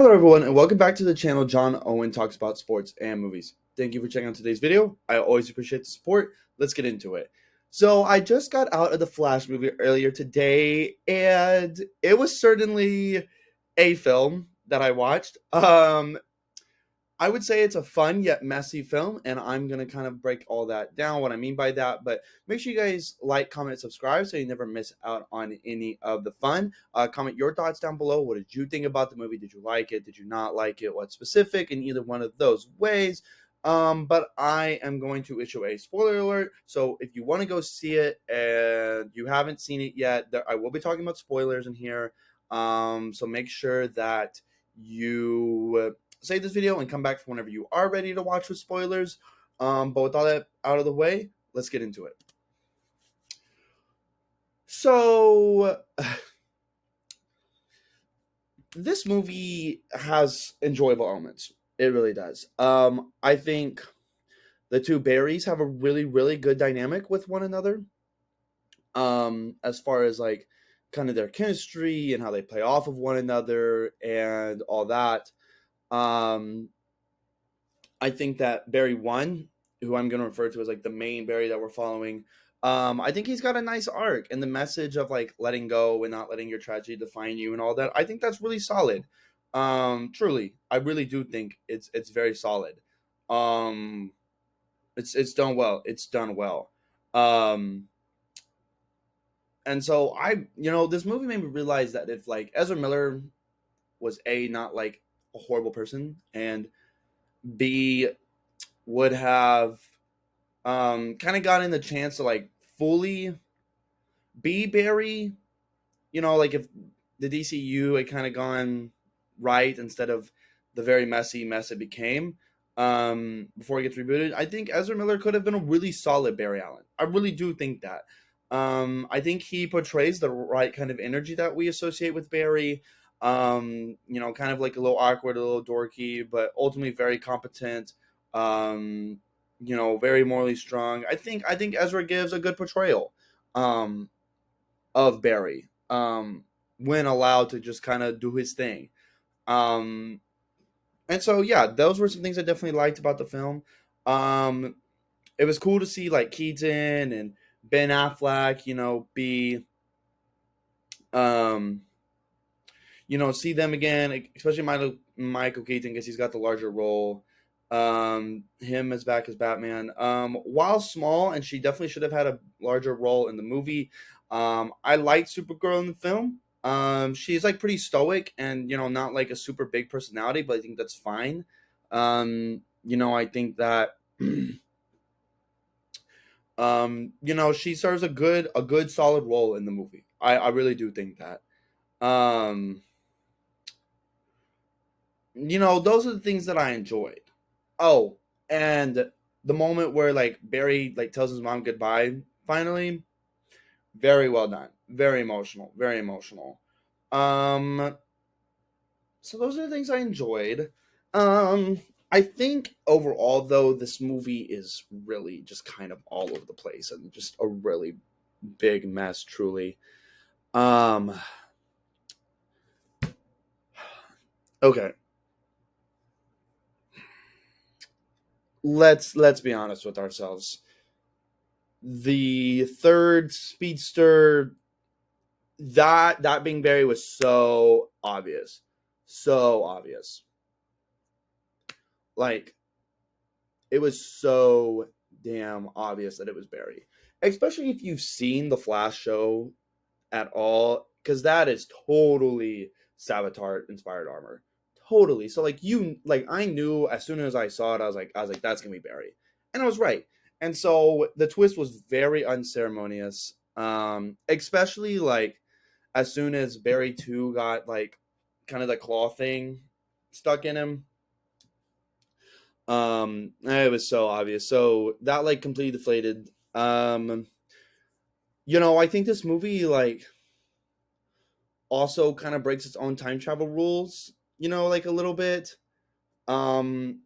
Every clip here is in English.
Hello everyone and welcome back to the channel. John Owen talks about sports and movies. Thank you for checking out today's video. I always appreciate the support. Let's get into it. So I just got out of the Flash movie earlier today and it was certainly a film that I watched. I would say it's a fun yet messy film, and I'm going to kind of break all that down, what I mean by that. But make sure you guys like, comment, subscribe so you never miss out on any of the fun. Comment your thoughts down below. What did you think about the movie? Did you like it? Did you not like it? What's specific in either one of those ways? But I am going to issue a spoiler alert. So if you want to go see it and you haven't seen it yet, I will be talking about spoilers in here. So make sure that you save this video and come back for whenever you are ready to watch with spoilers. But with all that out of the way, let's get into it. So, this movie has enjoyable elements. It really does. I think the two Barrys have a really, really good dynamic with one another. As far as like kind of their chemistry and how they play off of one another and all that. Um, I think that Barry one, who I'm going to refer to as like the main Barry that we're following, I think he's got a nice arc, and the message of like letting go and not letting your tragedy define you and all that. I think that's really solid. Truly, I really do think it's very solid. Um, it's done well. It's done well. Um, and so this movie made me realize that if like Ezra Miller was not like a horrible person, and B would have kind of gotten the chance to like fully be Barry, like if the DCU had kind of gone right instead of the very messy mess it became before it gets rebooted. I think Ezra Miller could have been a really solid Barry Allen. I really do think that. I think he portrays the right kind of energy that we associate with Barry. Kind of like a little awkward, a little dorky, but ultimately very competent. Um, very morally strong. I think Ezra gives a good portrayal of Barry when allowed to just kind of do his thing. Um, and so yeah, those were some things I definitely liked about the film. Um, it was cool to see like Keaton and Ben Affleck, be um, see them again, especially Michael Keaton because he's got the larger role. Him as back as Batman. While small, and she definitely should have had a larger role in the movie. I liked Supergirl in the film. She's like pretty stoic and not like a super big personality, but I think that's fine. I think that she serves a good solid role in the movie. I really do think that. Um, those are the things that I enjoyed. Oh, and the moment where like Barry like tells his mom goodbye finally, very well done. Very emotional. Very emotional. Um so those are the things I enjoyed. Um I think overall though this movie is really just kind of all over the place and just a really big mess truly. Um okay, let's be honest with ourselves. The third speedster, that being Barry was so obvious. So obvious. Like it was so damn obvious that it was Barry. Especially if you've seen the Flash show at all, because that is totally Savitar inspired armor. Totally. So like I knew as soon as I saw it, I was like, that's gonna be Barry. And I was right. And so the twist was very unceremonious. Especially like as soon as Barry 2 got like kind of the claw thing stuck in him, it was so obvious. So that like completely deflated. I think this movie like also kind of breaks its own time travel rules, like a little bit. Um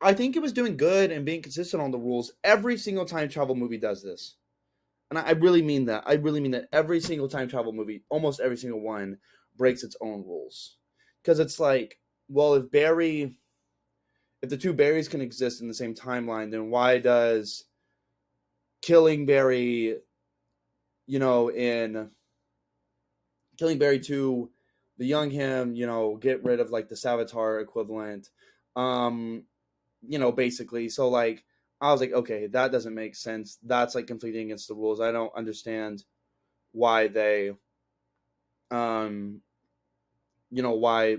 I think it was doing good and being consistent on the rules. Every single time travel movie does this. And I really mean that. I really mean that every single time travel movie, almost every single one, breaks its own rules. because it's like, well, if the two Barrys can exist in the same timeline, then why does killing Barry, in killing Barry 2, the young him, get rid of like the Savitar equivalent, um, basically. So like, I was like, okay, that doesn't make sense. That's like completely against the rules. I don't understand why they, um, why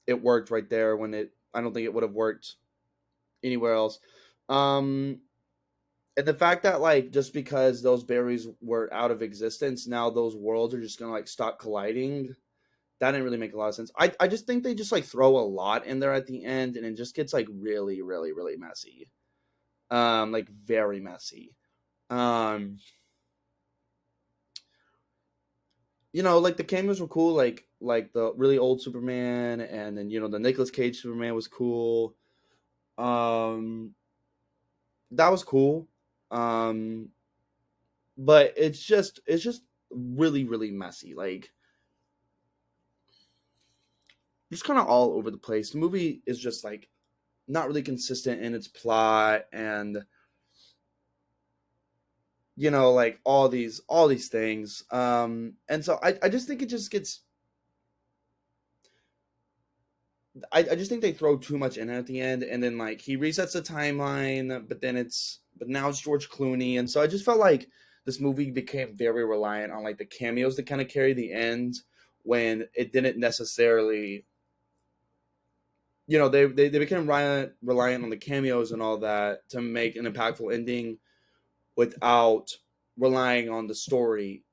it worked right there when I don't think it would have worked anywhere else. Um, and the fact that like just because those berries were out of existence, now those worlds are just gonna like stop colliding. That didn't really make a lot of sense. I just think they just like throw a lot in there at the end, and it just gets like really, really, really messy. Like very messy. Um, like the cameos were cool, like the really old Superman, and then the Nicolas Cage Superman was cool. Um, that was cool. Um, but it's just really, really messy. Like just kind of all over the place. The movie is just like not really consistent in its plot, and like all these things. And so I just think it just gets I just think they throw too much in at the end, and then like he resets the timeline, but now it's George Clooney, and so I just felt like this movie became very reliant on like the cameos to kind of carry the end, when it didn't necessarily. They became reliant on the cameos and all that to make an impactful ending, without relying on the story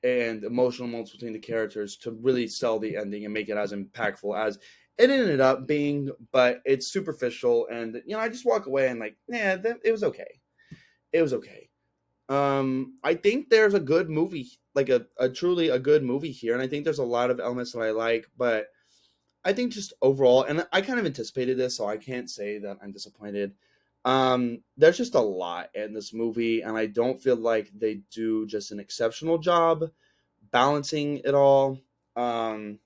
and emotional moments between the characters to really sell the ending and make it as impactful as it ended up being. But it's superficial, and I just walk away and like, yeah, it was okay. It was okay. I think there's a good movie, like a truly a good movie here, and I think there's a lot of elements that I like, but I think just overall, and I kind of anticipated this, so I can't say that I'm disappointed. There's just a lot in this movie, and I don't feel like they do just an exceptional job balancing it all. Um,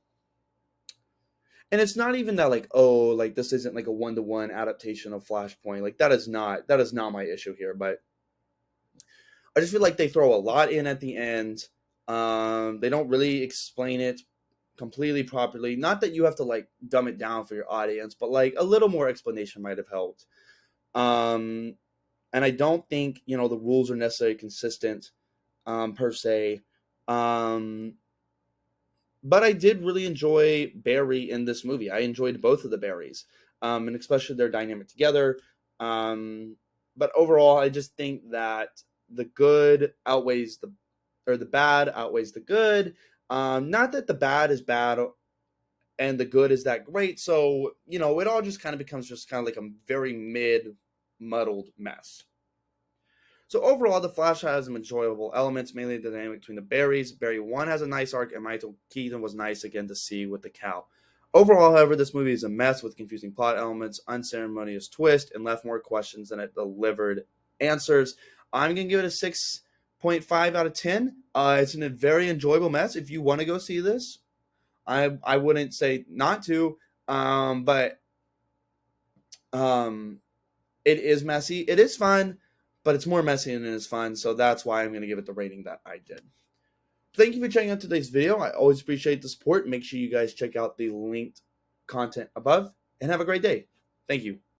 and it's not even that like, oh, like this isn't like a one-to-one adaptation of Flashpoint. Like that is not my issue here, but I just feel like they throw a lot in at the end. They don't really explain it completely properly. Not that you have to like dumb it down for your audience, but like a little more explanation might have helped. Um, and I don't think the rules are necessarily consistent, per se. Um, but I did really enjoy Barry in this movie. I enjoyed both of the Barrys, and especially their dynamic together. Um, but overall, I just think that the good outweighs the bad outweighs the good. Not that the bad is bad and the good is that great. So it all just kind of becomes just kind of like a very muddled mess. So overall, the Flash has some enjoyable elements, mainly the dynamic between the Barrys. Barry 1 has a nice arc, and Michael Keaton was nice again to see with the cow. Overall, however, this movie is a mess with confusing plot elements, unceremonious twist, and left more questions than it delivered answers. I'm going to give it a 6.5 out of 10. It's a very enjoyable mess. If you want to go see this, I wouldn't say not to, but um, it is messy. It is fun, but it's more messy than it is fun. So that's why I'm going to give it the rating that I did. Thank you for checking out today's video. I always appreciate the support. Make sure you guys check out the linked content above, and have a great day. Thank you.